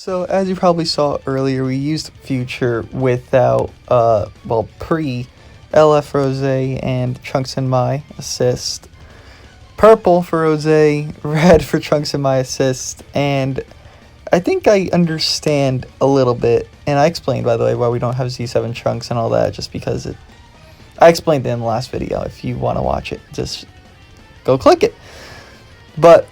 So as you probably saw earlier, we used Future without, pre-LF Rose and Trunks and MAI assist, purple for Rose, red for Trunks and MAI assist, and I think I understand a little bit, and I explained, by the way, why we don't have Z7 Trunks and all that, just because I explained it in the last video. If you want to watch it, just go click it. But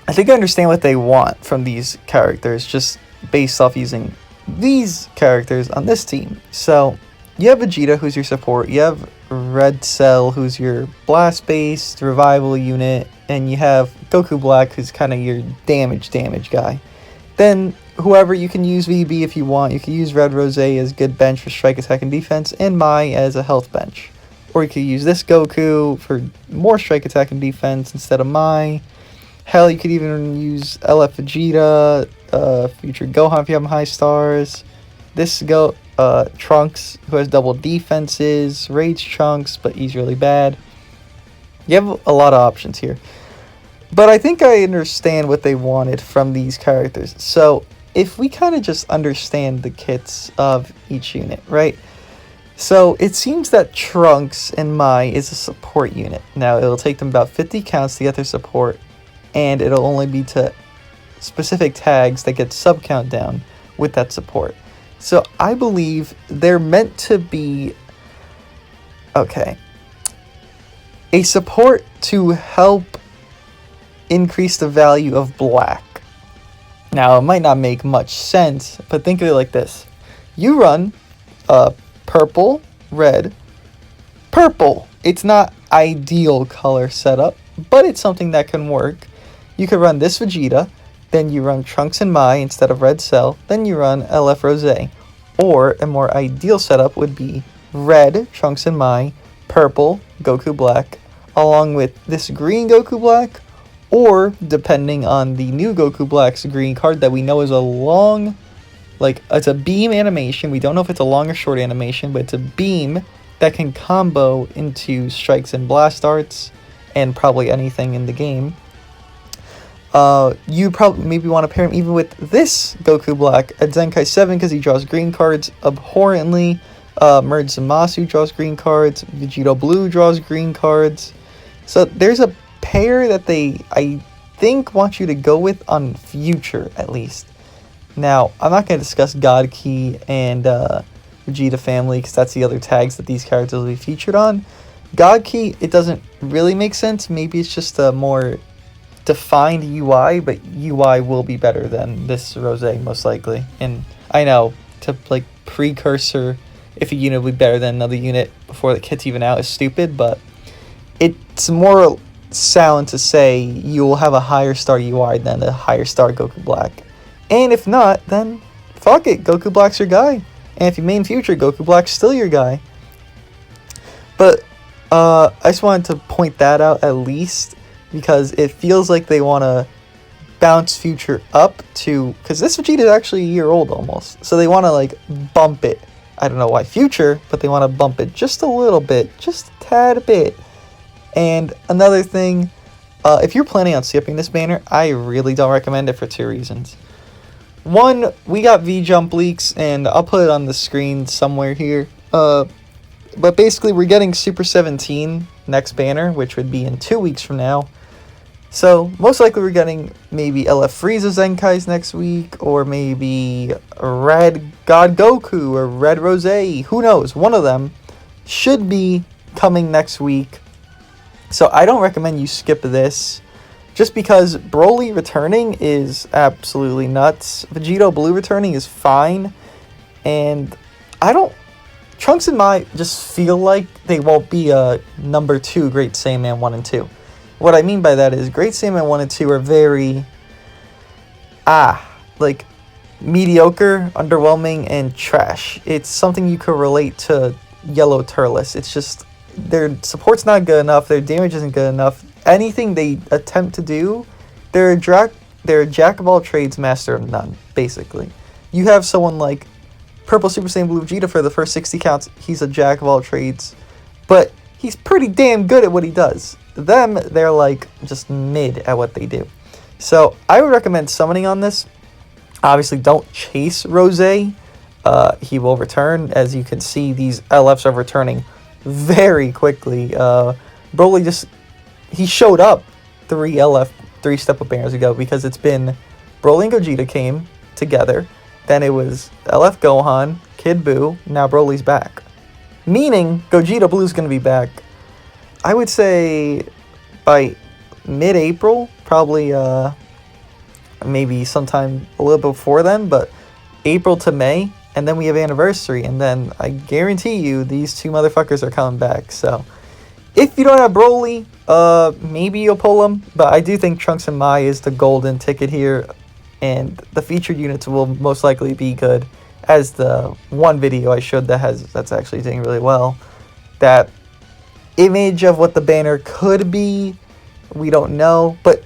I think I understand what they want from these characters, just based off using these characters on this team. So, you have Vegeta, who's your support, you have Red Cell, who's your blast-based revival unit, and you have Goku Black, who's kind of your damage guy. Then, whoever, you can use VB if you want. You can use Red Rose as good bench for strike, attack, and defense, and MAI as a health bench. Or you could use this Goku for more strike, attack, and defense instead of MAI. Hell, you could even use LF Vegeta, Future Gohan if you have high stars. This Trunks, who has double defenses. Rage Trunks, but he's really bad. You have a lot of options here. But I think I understand what they wanted from these characters. So, if we kind of just understand the kits of each unit, right? So, it seems that Trunks and MAI is a support unit. Now, it'll take them about 50 counts to get their support, and it'll only be to specific tags that get sub count down with that support. So, I believe they're meant to be, a support to help increase the value of black. Now, it might not make much sense, but think of it like this. You run purple, red, purple. It's not ideal color setup, but it's something that can work. You could run this Vegeta, then you run Trunks and MAI instead of Red Cell, then you run LF Rose. Or a more ideal setup would be red, Trunks and MAI, purple, Goku Black, along with this green Goku Black, or, depending on the new Goku Black's green card that we know is a long, it's a beam animation. We don't know if it's a long or short animation, but it's a beam that can combo into strikes and blast arts, and probably anything in the game. You probably maybe want to pair him even with this Goku Black at Zenkai 7 because he draws green cards abhorrently. Merge Zamasu draws green cards. Vegito Blue draws green cards. So there's a pair that I think, want you to go with on Future, at least. Now, I'm not going to discuss God Key and Vegeta Family, because that's the other tags that these characters will be featured on. God Key, it doesn't really make sense. Maybe it's just a more defined UI, but UI will be better than this Rose, most likely. And I know, precursor, if a unit will be better than another unit before the kit's even out, is stupid, but it's more sound to say you will have a higher star UI than a higher star Goku Black. And if not, then fuck it, Goku Black's your guy. And if you main Future, Goku Black's still your guy. But I just wanted to point that out at least, because it feels like they want to bounce Future up to, because this Vegeta is actually a year old almost, so they want to bump it. I don't know why Future, but they want to bump it just a little bit, just a tad bit. And another thing, if you're planning on skipping this banner, I really don't recommend it for two reasons. One, we got V-Jump leaks, and I'll put it on the screen somewhere here. But basically, we're getting Super 17 next banner, which would be in 2 weeks from now. So, most likely we're getting maybe LF Frieza Zenkais next week, or maybe Red God Goku, or Red Rose. Who knows? One of them should be coming next week. So I don't recommend you skip this, just because Broly returning is absolutely nuts. Vegito Blue returning is fine, and Trunks and MAI just feel like they won't be a number 2 Great Saiyaman 1 and 2. What I mean by that is Great Saiyaman 1 and 2 are very, mediocre, underwhelming, and trash. It's something you could relate to Yellow Turles. It's just, their support's not good enough, their damage isn't good enough. Anything they attempt to do, they're a jack of all trades, master of none, basically. You have someone like Purple Super Saiyan Blue Vegeta for the first 60 counts, he's a jack of all trades, but he's pretty damn good at what he does. They're just mid at what they do. So I would recommend summoning on this. Obviously, don't chase Rose. He will return. As you can see, these LFs are returning very quickly. Broly just, he showed up 3 Step Up banners ago, because it's been Broly and Gogeta came together. Then it was LF Gohan, Kid Buu, now Broly's back. Meaning Gogeta Blue's going to be back, I would say, by mid-April, probably maybe sometime a little before then, but April to May, and then we have Anniversary, and then I guarantee you these 2 motherfuckers are coming back. So if you don't have Broly, maybe you'll pull them, but I do think Trunks and MAI is the golden ticket here, and the featured units will most likely be good, as the one video I showed that's actually doing really well. That image of what the banner could be, we don't know, but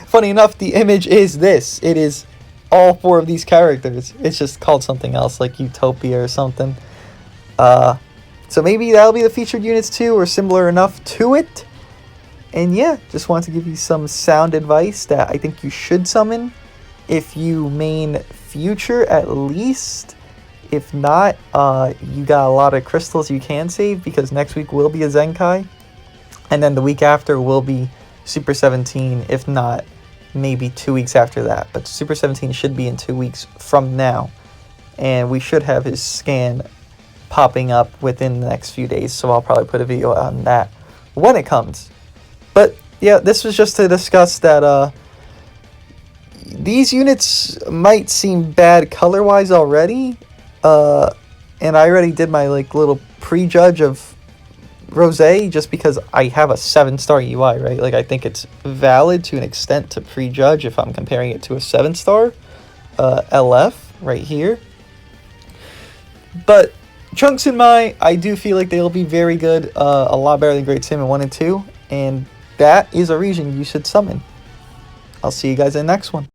funny enough, the image is this. It is all 4 of these characters. It's just called something else, like Utopia or something. So maybe that'll be the featured units too, or similar enough to it. And yeah, just want to give you some sound advice that I think you should summon if you main future, at least. If not, you got a lot of crystals you can save, because next week will be a Zenkai, and then the week after will be Super 17, if not maybe 2 weeks after that. But Super 17 should be in 2 weeks from now, and we should have his scan popping up within the next few days, so I'll probably put a video on that when it comes. But yeah, this was just to discuss that these units might seem bad color-wise already, and I already did my little prejudge of Rose, just because I have a 7-star UI, right? Like, I think it's valid to an extent to prejudge if I'm comparing it to a 7-star LF right here. But Trunks and MAI, I do feel like they'll be very good, a lot better than Great Saiyaman 1 and 2, and that is a reason you should summon. I'll see you guys in the next one.